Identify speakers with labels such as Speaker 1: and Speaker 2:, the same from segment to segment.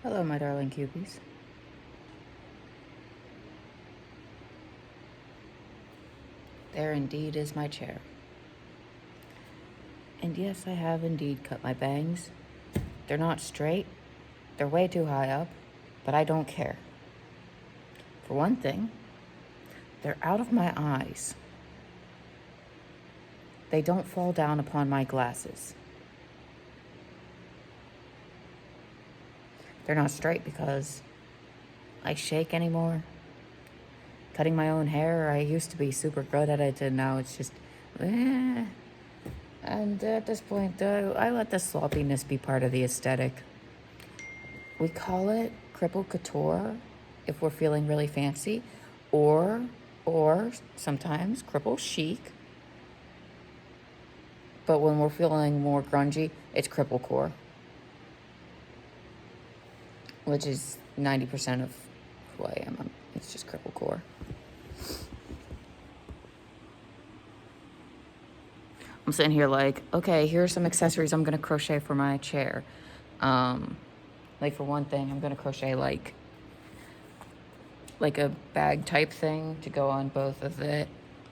Speaker 1: Hello, my darling cupies. There indeed is my chair. And yes, I have indeed cut my bangs. They're not straight, they're way too high up, but I don't care. For one thing, they're out of my eyes. They don't fall down upon my glasses. They're not straight because I shake anymore. Cutting my own hair, I used to be super good at it, and now it's just, eh. And at this point, I let the sloppiness be part of the aesthetic. We call it cripple couture if we're feeling really fancy, or sometimes cripple chic. But when we're feeling more grungy, it's cripple core, which is 90% of who I am. It's just cripple core. I'm sitting here like, okay, here are some accessories I'm gonna crochet for my chair. Like for one thing, I'm gonna crochet like a bag type thing to go on both of the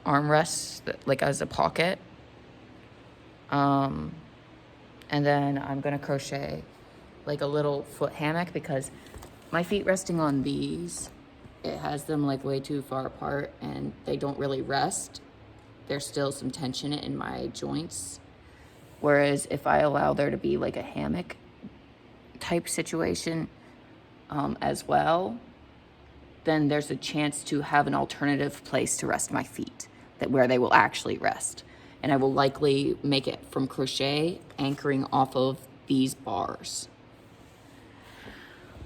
Speaker 1: armrests, like as a pocket. And then I'm gonna crochet like a little foot hammock because my feet resting on these, it has them like way too far apart and they don't really rest. There's still some tension in my joints. Whereas if I allow there to be like a hammock type situation as well, then there's a chance to have an alternative place to rest my feet that where they will actually rest. And I will likely make it from crochet anchoring off of these bars.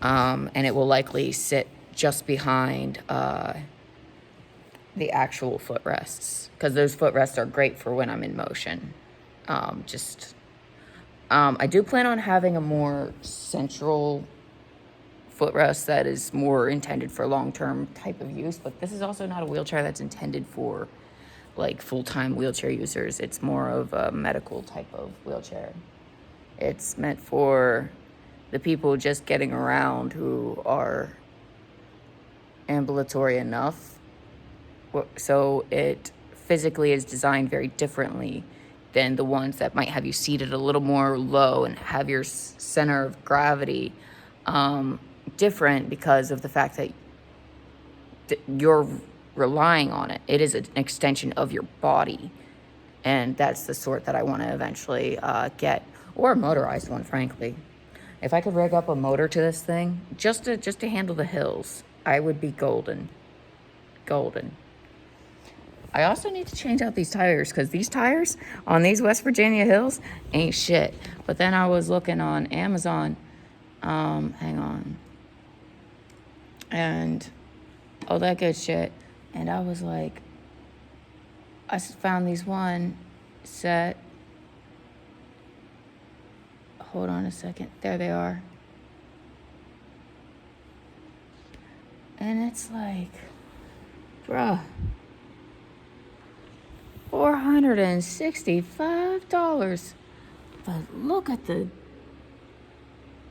Speaker 1: And it will likely sit just behind the actual footrests because those footrests are great for when I'm in motion. I do plan on having a more central footrest that is more intended for long-term type of use, but this is also not a wheelchair that's intended for like full-time wheelchair users. It's more of a medical type of wheelchair. It's meant for the people just getting around who are ambulatory enough. So it physically is designed very differently than the ones that might have you seated a little more low and have your center of gravity different because of the fact that you're relying on it. It is an extension of your body. And that's the sort that I want to eventually get, or a motorized one, frankly. If I could rig up a motor to this thing, just to handle the hills, I would be golden. Golden. I also need to change out these tires because these tires on these West Virginia hills ain't shit. But then I was looking on Amazon, hang on, and all that good shit. And I was like, I found these one set. Hold on a second. There they are. And it's like, bruh, $465. But look at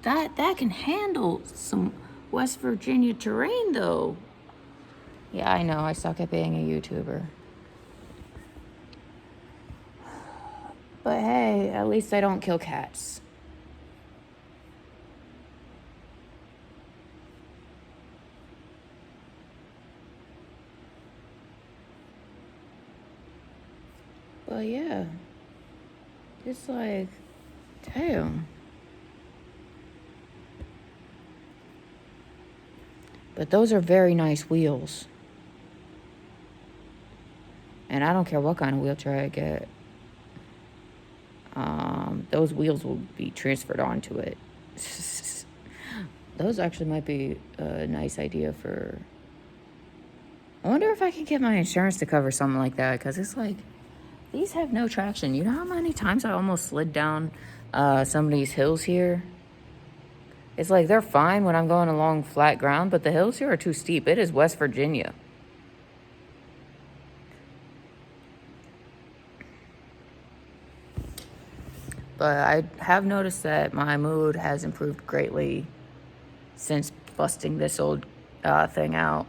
Speaker 1: that can handle some West Virginia terrain though. Yeah, I know, I suck at being a YouTuber. But hey, at least I don't kill cats. But yeah, it's like, damn. But those are very nice wheels. And I don't care what kind of wheelchair I get. Those wheels will be transferred onto it. Those actually might be a nice idea for... I wonder if I can get my insurance to cover something like that, because it's like, these have no traction. You know how many times I almost slid down some of these hills here? It's like they're fine when I'm going along flat ground, but the hills here are too steep. It is West Virginia. But I have noticed that my mood has improved greatly since busting this old thing out.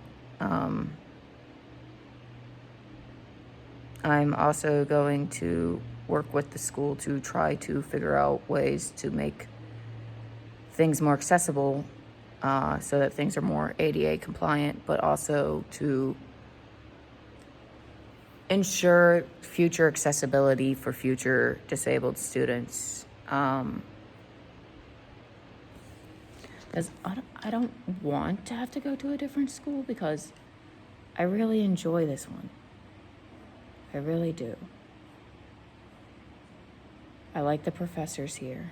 Speaker 1: I'm also going to work with the school to try to figure out ways to make things more accessible, so that things are more ADA compliant, but also to ensure future accessibility for future disabled students. Because I don't want to have to go to a different school, because I really enjoy this one. I really do. I like the professors here.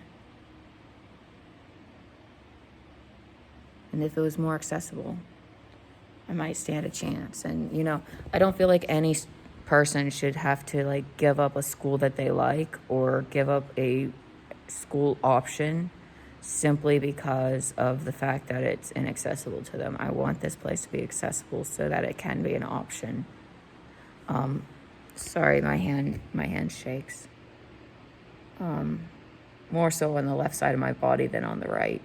Speaker 1: And if it was more accessible, I might stand a chance. And, you know, I don't feel like any person should have to, like, give up a school that they like or give up a school option simply because of the fact that it's inaccessible to them. I want this place to be accessible so that it can be an option. Sorry, my hand shakes. More so on the left side of my body than on the right.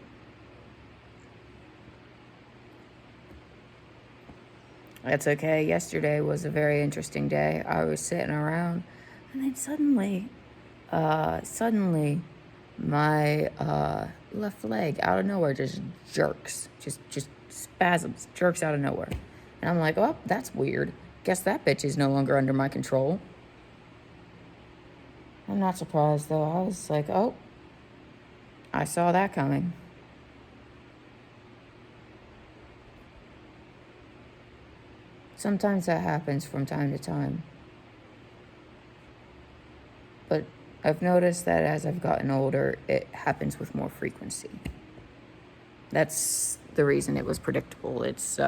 Speaker 1: That's okay. Yesterday was a very interesting day. I was sitting around, and then suddenly, my left leg out of nowhere just jerks, just spasms, jerks out of nowhere. And I'm like, oh, that's weird. Guess that bitch is no longer under my control. I'm not surprised, though. I was like, oh, I saw that coming. Sometimes that happens from time to time. But I've noticed that as I've gotten older, it happens with more frequency. That's the reason it was predictable. It's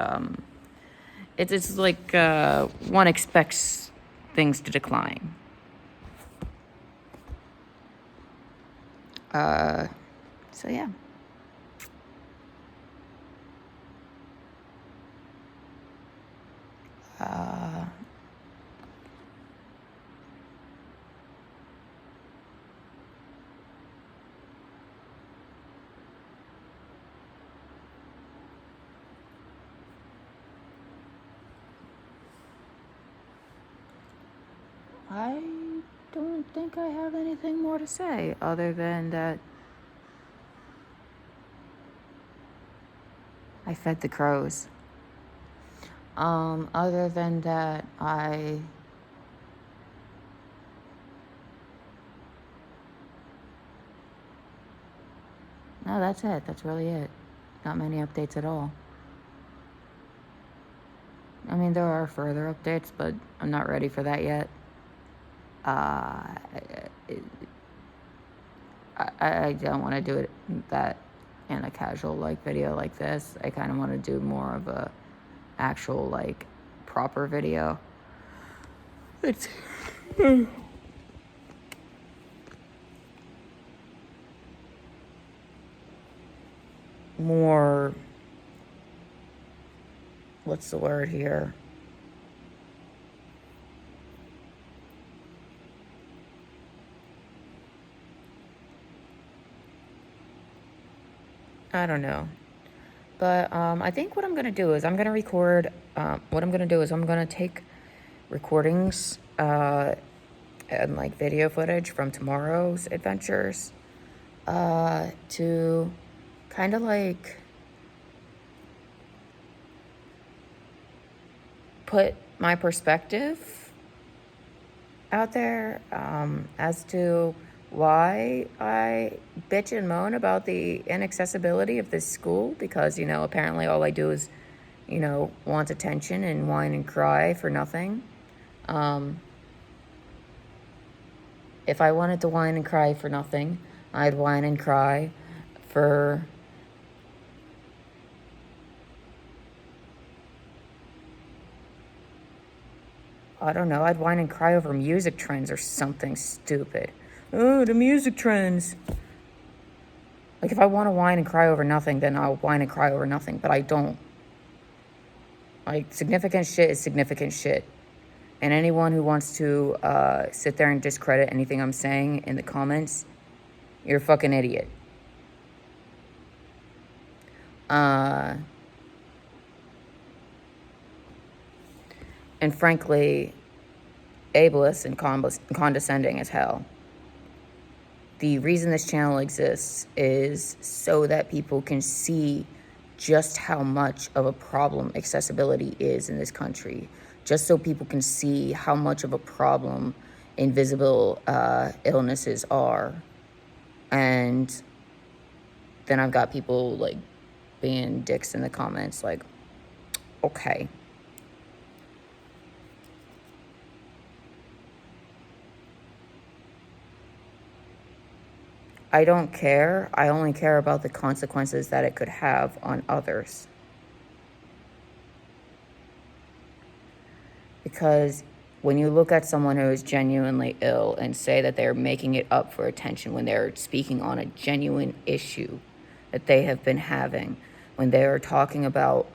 Speaker 1: like one expects things to decline. So yeah. I don't think I have anything more to say other than that I fed the crows. Other than that, no, that's it. That's really it. Not many updates at all. I mean, there are further updates, but I'm not ready for that yet. I don't want to do it that in a casual like video like this. I kind of want to do more of a actual like proper video. It's more, what's the word here? I don't know. But I think what I'm going to do is I'm going to record, what I'm going to do is I'm going to take recordings and like video footage from tomorrow's adventures to kind of like put my perspective out there as to why I bitch and moan about the inaccessibility of this school, because, you know, apparently all I do is, you know, want attention and whine and cry for nothing. If I wanted to whine and cry for nothing, I'd whine and cry for I don't know, I'd whine and cry over music trends or something stupid. Oh, the music trends. Like, if I want to whine and cry over nothing, then I'll whine and cry over nothing, but I don't. Like, significant shit is significant shit. And anyone who wants to sit there and discredit anything I'm saying in the comments, you're a fucking idiot. And frankly, ableist and condescending as hell. The reason this channel exists is so that people can see just how much of a problem accessibility is in this country. Just so people can see how much of a problem invisible illnesses are. And then I've got people like being dicks in the comments like, okay. I don't care. I only care about the consequences that it could have on others. Because when you look at someone who is genuinely ill and say that they're making it up for attention when they're speaking on a genuine issue that they have been having, when they are talking about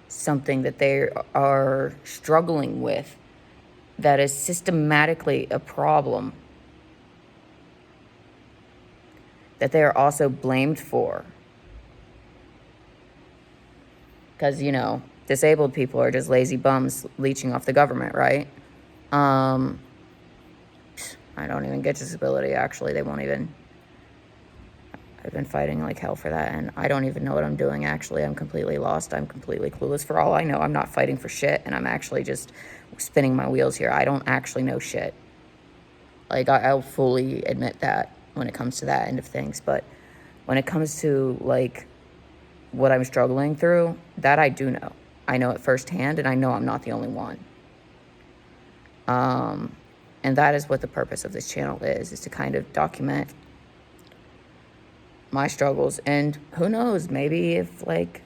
Speaker 1: something that they are struggling with that is systematically a problem that they are also blamed for. Because, you know, disabled people are just lazy bums leeching off the government, right? I don't even get disability, actually. They won't even... I've been fighting like hell for that, and I don't even know what I'm doing, actually. I'm completely lost. I'm completely clueless. For all I know, I'm not fighting for shit, and I'm actually just spinning my wheels here. I don't actually know shit. Like, I'll fully admit that when it comes to that end of things, but when it comes to, like, what I'm struggling through, that I do know. I know it firsthand, and I know I'm not the only one. And that is what the purpose of this channel is to kind of document my struggles. And who knows, maybe if, like,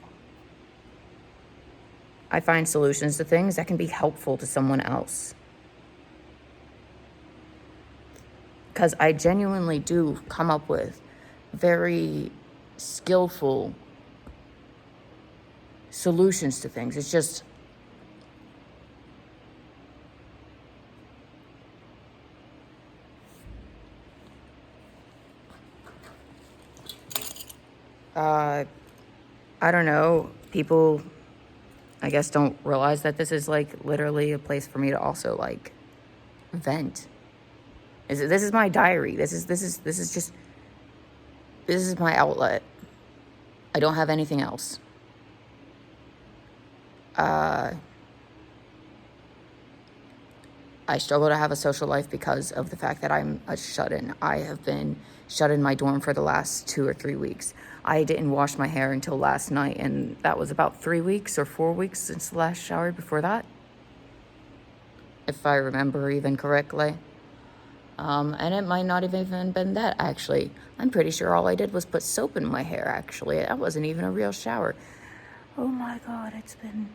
Speaker 1: I find solutions to things that can be helpful to someone else. Because I genuinely do come up with very skillful solutions to things. It's just... I don't know. People, I guess, don't realize that this is, like, literally a place for me to also, like, vent. This is my diary. This is my outlet. I don't have anything else. I struggle to have a social life because of the fact that I'm a shut-in. I have been shut in my dorm for the last 2 or 3 weeks. I didn't wash my hair until last night, and that was about 3 weeks or 4 weeks since the last shower before that, if I remember even correctly. And it might not have even been that, actually. I'm pretty sure all I did was put soap in my hair, actually. That wasn't even a real shower. Oh my God, it's been...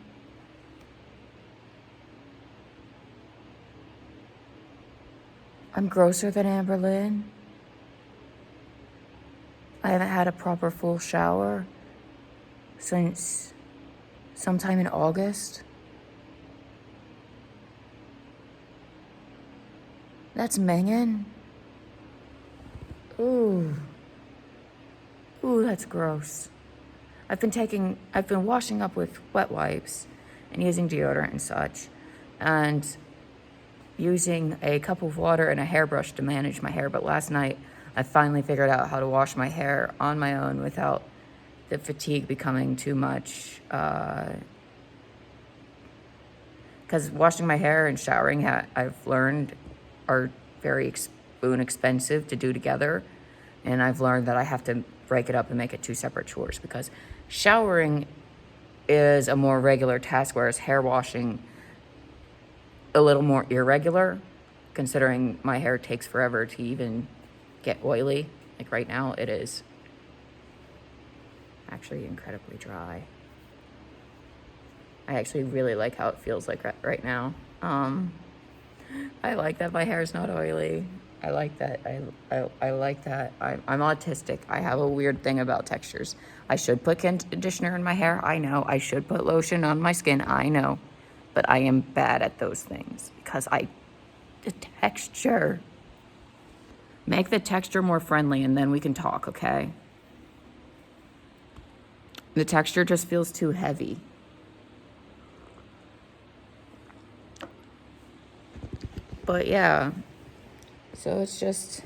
Speaker 1: I'm grosser than Amberlynn. I haven't had a proper full shower since sometime in August. That's Megan. Ooh. Ooh, that's gross. I've been washing up with wet wipes and using deodorant and such, and using a cup of water and a hairbrush to manage my hair. But last night, I finally figured out how to wash my hair on my own without the fatigue becoming too much. Because washing my hair and showering, I've learned, are very expensive to do together. And I've learned that I have to break it up and make it 2 separate chores, because showering is a more regular task, whereas hair washing a little more irregular, considering my hair takes forever to even get oily. Like right now, it is actually incredibly dry. I actually really like how it feels like right now. I like that my hair is not oily. I like that. I like that. I'm autistic. I have a weird thing about textures. I should put conditioner in my hair. I know. I should put lotion on my skin. I know. But I am bad at those things because the texture. Make the texture more friendly and then we can talk, okay? The texture just feels too heavy. But yeah, so it's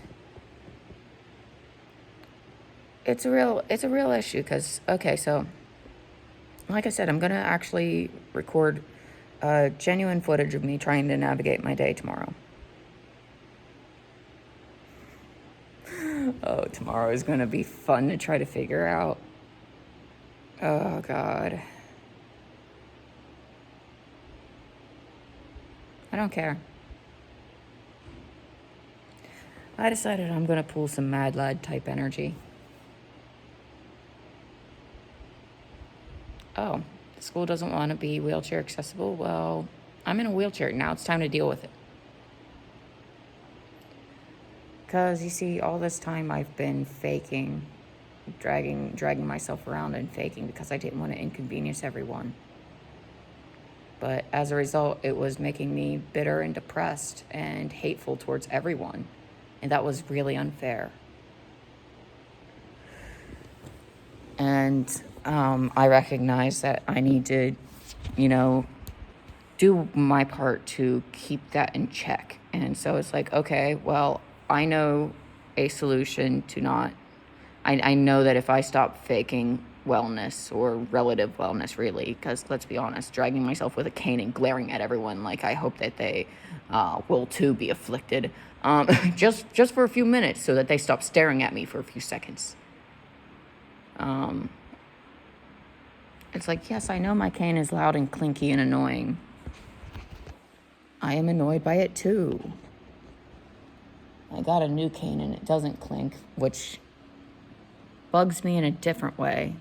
Speaker 1: a real issue because, okay, so like I said, I'm gonna actually record genuine footage of me trying to navigate my day tomorrow. Oh, tomorrow is gonna be fun to try to figure out. Oh, God. I don't care. I decided I'm gonna pull some Mad Lad type energy. Oh, the school doesn't want to be wheelchair accessible. Well, I'm in a wheelchair. Now it's time to deal with it. Because, you see, all this time I've been faking, dragging myself around and faking because I didn't want to inconvenience everyone. But as a result, it was making me bitter and depressed and hateful towards everyone. And that was really unfair. And I recognize that I need to, do my part to keep that in check. And so it's like, okay, well, I know a solution to not, I know that if I stop faking wellness or relative wellness, really, because let's be honest, dragging myself with a cane and glaring at everyone like I hope that they will too be afflicted, just for a few minutes so that they stop staring at me for a few seconds. It's like, yes, I know my cane is loud and clinky and annoying. I am annoyed by it too. I got a new cane and it doesn't clink, which bugs me in a different way.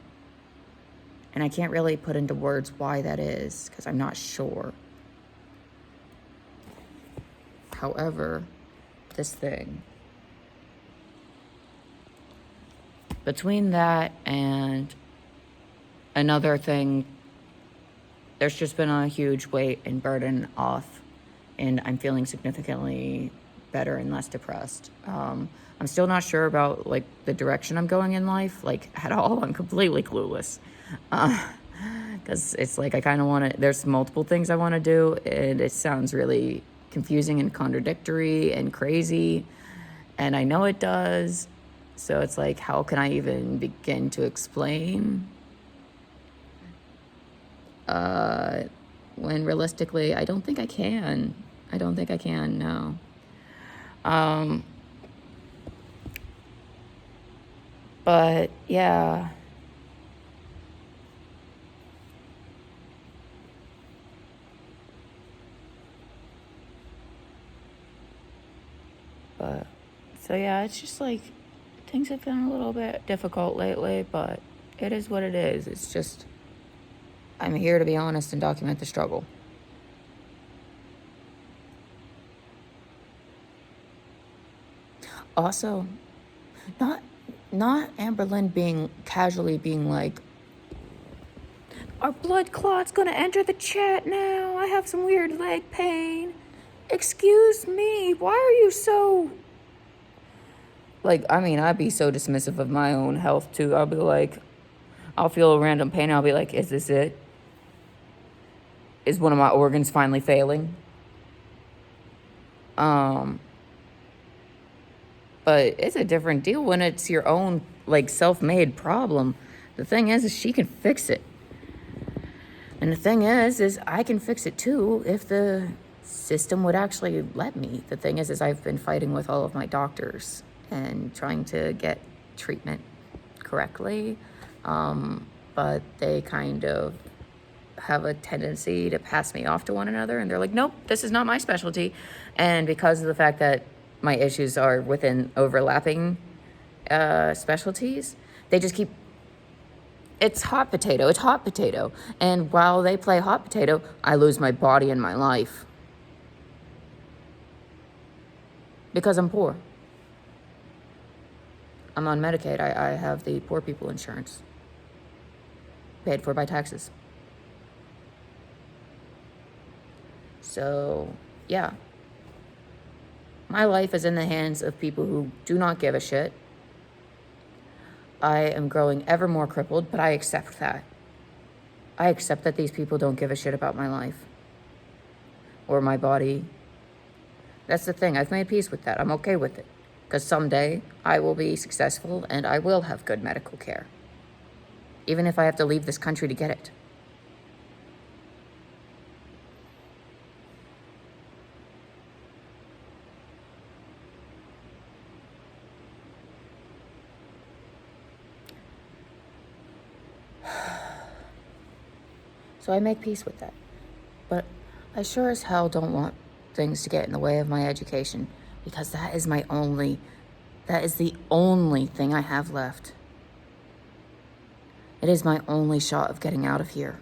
Speaker 1: And I can't really put into words why that is, because I'm not sure. However, this thing, between that and another thing, there's just been a huge weight and burden off, and I'm feeling significantly better and less depressed. I'm still not sure about like the direction I'm going in life, like at all. I'm completely clueless. Because it's like I kind of want to, there's multiple things I want to do, and it sounds really confusing and contradictory and crazy, and I know it does. So it's like, how can I even begin to explain? When realistically, I don't think I can. No. But yeah. But so yeah, it's just like things have been a little bit difficult lately, but it is what it is. It's just I'm here to be honest and document the struggle. Also, not Amberlynn casually being like, our blood clot's gonna enter the chat now. I have some weird leg pain. Excuse me, why are you so... Like, I mean, I'd be so dismissive of my own health, too. I'll be like, I'll feel a random pain. I'll be like, is this it? Is one of my organs finally failing? But it's a different deal when it's your own, like, self-made problem. The thing is she can fix it. And the thing is I can fix it, too, if the system would actually let me. The thing is I've been fighting with all of my doctors and trying to get treatment correctly. But they kind of have a tendency to pass me off to one another, and they're like, nope, this is not my specialty. And because of the fact that my issues are within overlapping specialties, they just keep, it's hot potato. And while they play hot potato, I lose my body and my life. Because I'm poor. I'm on Medicaid. I have the poor people insurance. Paid for by taxes. So, yeah. My life is in the hands of people who do not give a shit. I am growing ever more crippled, but I accept that. I accept that these people don't give a shit about my life or my body. That's the thing. I've made peace with that. I'm okay with it. Because someday I will be successful and I will have good medical care. Even if I have to leave this country to get it. So I make peace with that. But I sure as hell don't want things to get in the way of my education, because that is the only thing I have left. It is my only shot of getting out of here.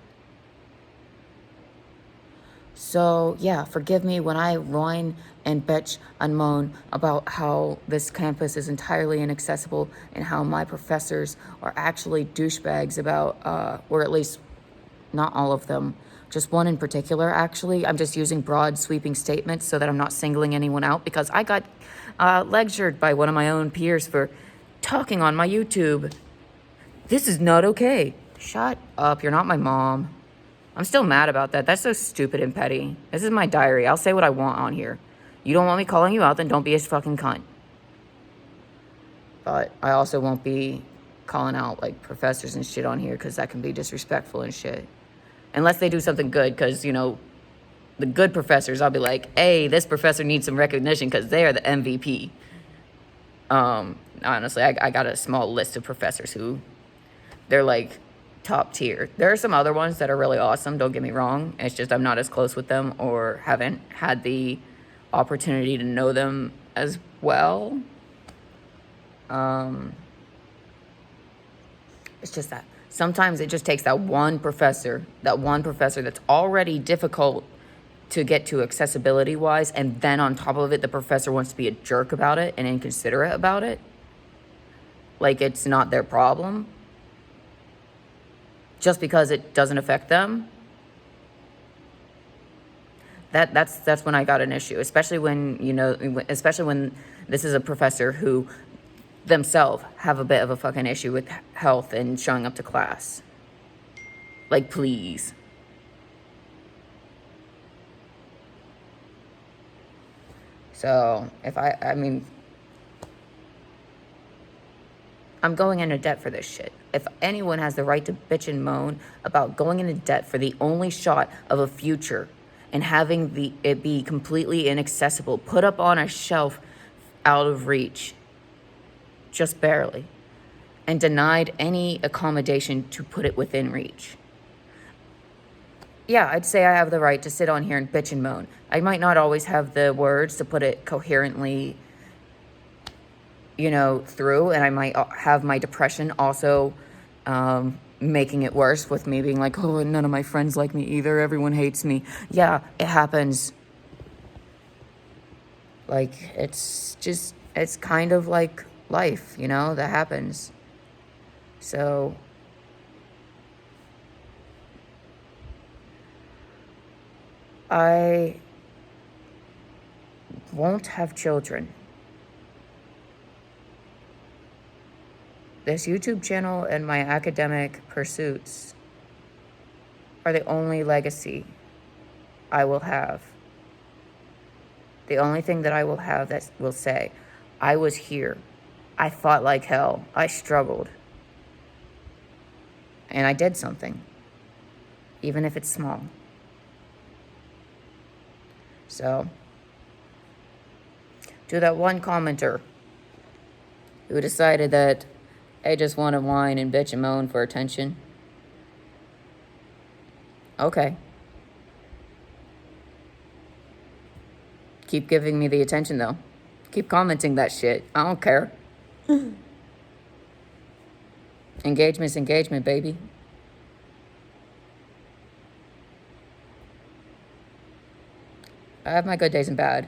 Speaker 1: So yeah, forgive me when I whine and bitch and moan about how this campus is entirely inaccessible and how my professors are actually douchebags about, or at least not all of them, just one in particular, actually. I'm just using broad sweeping statements so that I'm not singling anyone out, because I got lectured by one of my own peers for talking on my YouTube. This is not okay. Shut up, you're not my mom. I'm still mad about that. That's so stupid and petty. This is my diary. I'll say what I want on here. You don't want me calling you out, then don't be a fucking cunt. But I also won't be calling out like professors and shit on here, because that can be disrespectful and shit. Unless they do something good, because, you know, the good professors, I'll be like, hey, this professor needs some recognition because they are the MVP. Honestly, I got a small list of professors who, they're like top tier. There are some other ones that are really awesome, don't get me wrong. It's just I'm not as close with them or haven't had the opportunity to know them as well. It's just that sometimes it just takes that one professor that's already difficult to get to accessibility wise, and then on top of it, the professor wants to be a jerk about it and inconsiderate about it. Like it's not their problem. Just because it doesn't affect them. That's when I got an issue, especially when, you know, especially when this is a professor who themselves have a bit of a fucking issue with health and showing up to class. Like, please. So, I mean, I'm going into debt for this shit. If anyone has the right to bitch and moan about going into debt for the only shot of a future and having it be completely inaccessible, put up on a shelf out of reach, just barely, and denied any accommodation to put it within reach. Yeah, I'd say I have the right to sit on here and bitch and moan. I might not always have the words to put it coherently, you know, through, and I might have my depression also making it worse with me being like, oh, none of my friends like me either. Everyone hates me. Yeah, it happens. Like, it's kind of like life, you know, that happens. So I won't have children. This YouTube channel and my academic pursuits are the only legacy I will have. The only thing that I will have that will say, I was here. I fought like hell. I struggled. And I did something. Even if it's small. So, to that one commenter who decided that I just want to whine and bitch and moan for attention. Okay. Keep giving me the attention, though. Keep commenting that shit. I don't care. Engagement's engagement, baby. I have my good days and bad.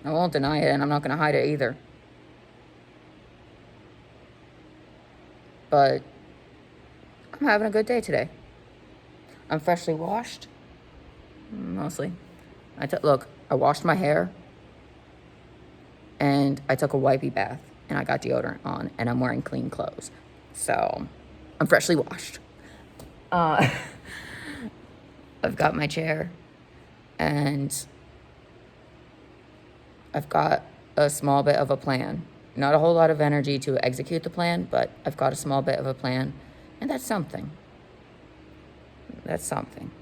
Speaker 1: I won't deny it, and I'm not going to hide it either. But I'm having a good day today. I'm freshly washed. Mostly. Look, I washed my hair. And I took a wipey bath. And I got deodorant on. And I'm wearing clean clothes. So I'm freshly washed. Uh, I've got my chair, and I've got a small bit of a plan. Not a whole lot of energy to execute the plan, but I've got a small bit of a plan, and that's something. That's something.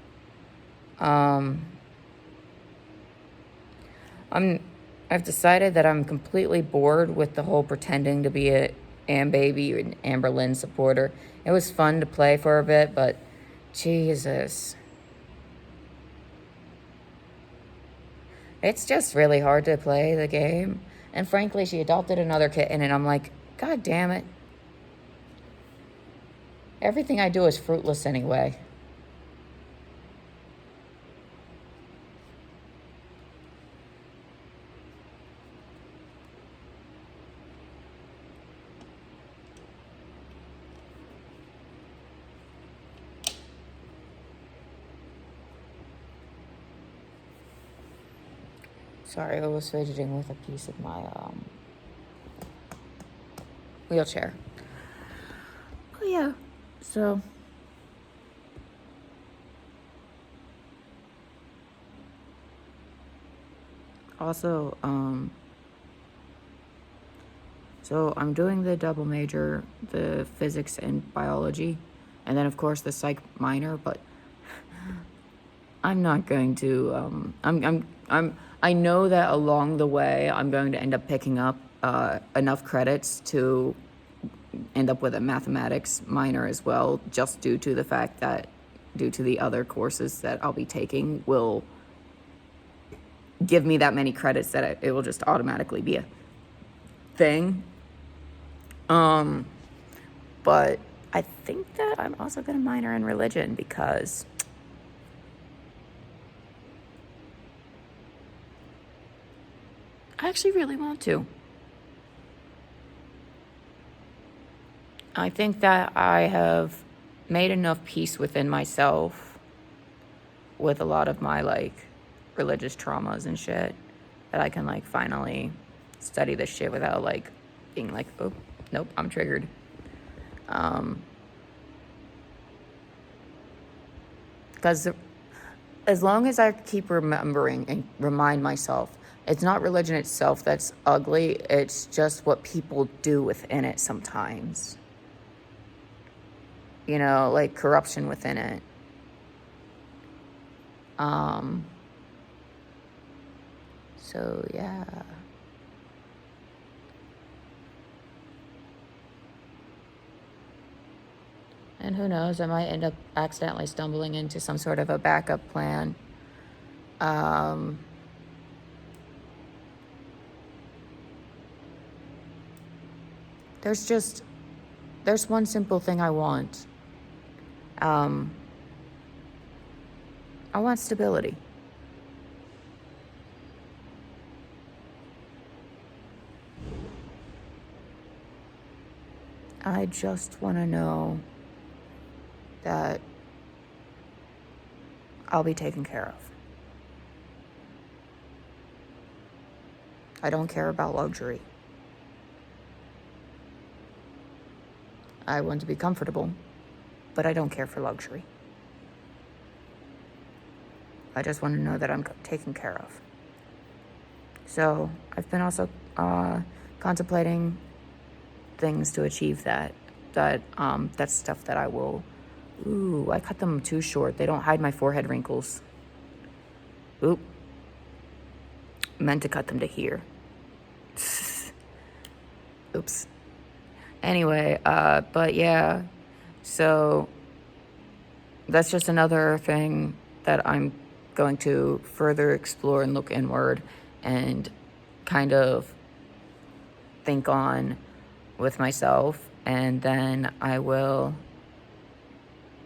Speaker 1: I've decided that I'm completely bored with the whole pretending to be a Baby and Amber Lynn supporter. It was fun to play for a bit, but Jesus. It's just really hard to play the game. And frankly, she adopted another kitten, and I'm like, God damn it. Everything I do is fruitless anyway. Sorry, I was fidgeting with a piece of my wheelchair. Oh yeah, so also so I'm doing the double major, the physics and biology, and then of course the psych minor, but I'm not going to I know that along the way I'm going to end up picking up enough credits to end up with a mathematics minor as well, just due to the fact that due to the other courses that I'll be taking will give me that many credits that it will just automatically be a thing. But I think that I'm also going to minor in religion because I actually really want to. I think that I have made enough peace within myself with a lot of my religious traumas and shit that I can finally study this shit without being oh, nope, I'm triggered. Because as long as I keep remembering and remind myself, it's not religion itself that's ugly, it's just what people do within it sometimes. Corruption within it. So yeah. And who knows, I might end up accidentally stumbling into some sort of a backup plan. There's one simple thing I want. I want stability. I just want to know that I'll be taken care of. I don't care about luxury. I want to be comfortable, but I don't care for luxury. I just want to know that I'm taken care of. So I've been also contemplating things to achieve that. That's stuff that I will. Ooh, I cut them too short. They don't hide my forehead wrinkles. Oop. Meant to cut them to here. Oops. Anyway, but yeah. So that's just another thing that I'm going to further explore and look inward and kind of think on with myself, and then I will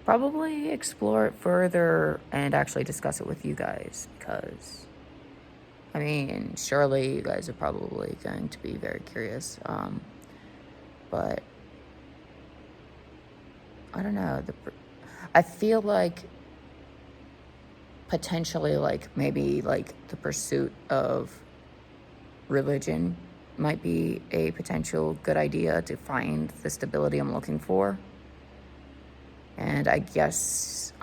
Speaker 1: probably explore it further and actually discuss it with you guys, because I mean, surely you guys are probably going to be very curious, but I don't know, I feel like potentially maybe the pursuit of religion might be a potential good idea to find the stability I'm looking for. And I guess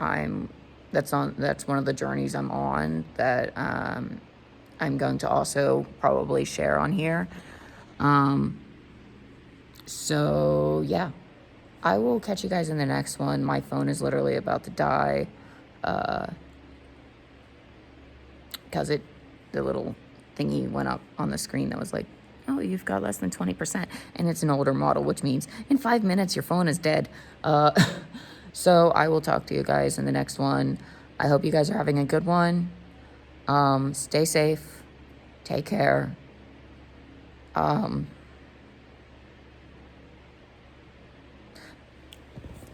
Speaker 1: that's one of the journeys I'm on that I'm going to also probably share on here. So yeah, I will catch you guys in the next one. My phone is literally about to die because the little thingy went up on the screen that was like, oh, you've got less than 20%. And it's an older model, which means in 5 minutes, your phone is dead. So I will talk to you guys in the next one. I hope you guys are having a good one. Stay safe. Take care.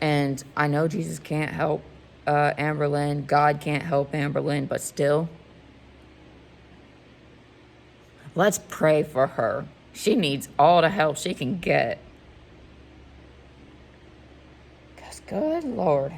Speaker 1: And I know Jesus can't help Amberlynn. God can't help Amberlynn, but still, let's pray for her. She needs all the help she can get. Because, good Lord.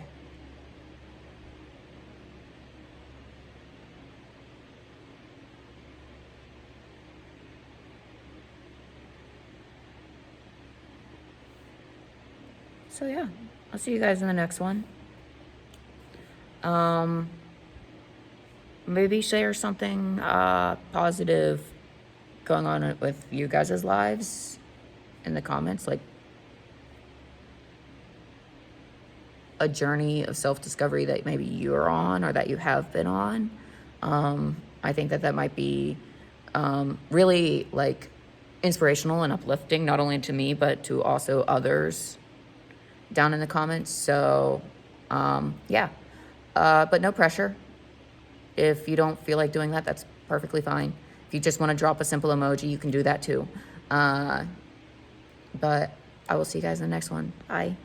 Speaker 1: So, yeah, I'll see you guys in the next one. Maybe share something positive going on with you guys' lives in the comments, like a journey of self-discovery that maybe you're on or that you have been on. I think that might be really like inspirational and uplifting, not only to me, but to also others down in the comments. So yeah, but no pressure. If you don't feel like doing that, that's perfectly fine. If you just want to drop a simple emoji, you can do that too. But I will see you guys in the next one. Bye.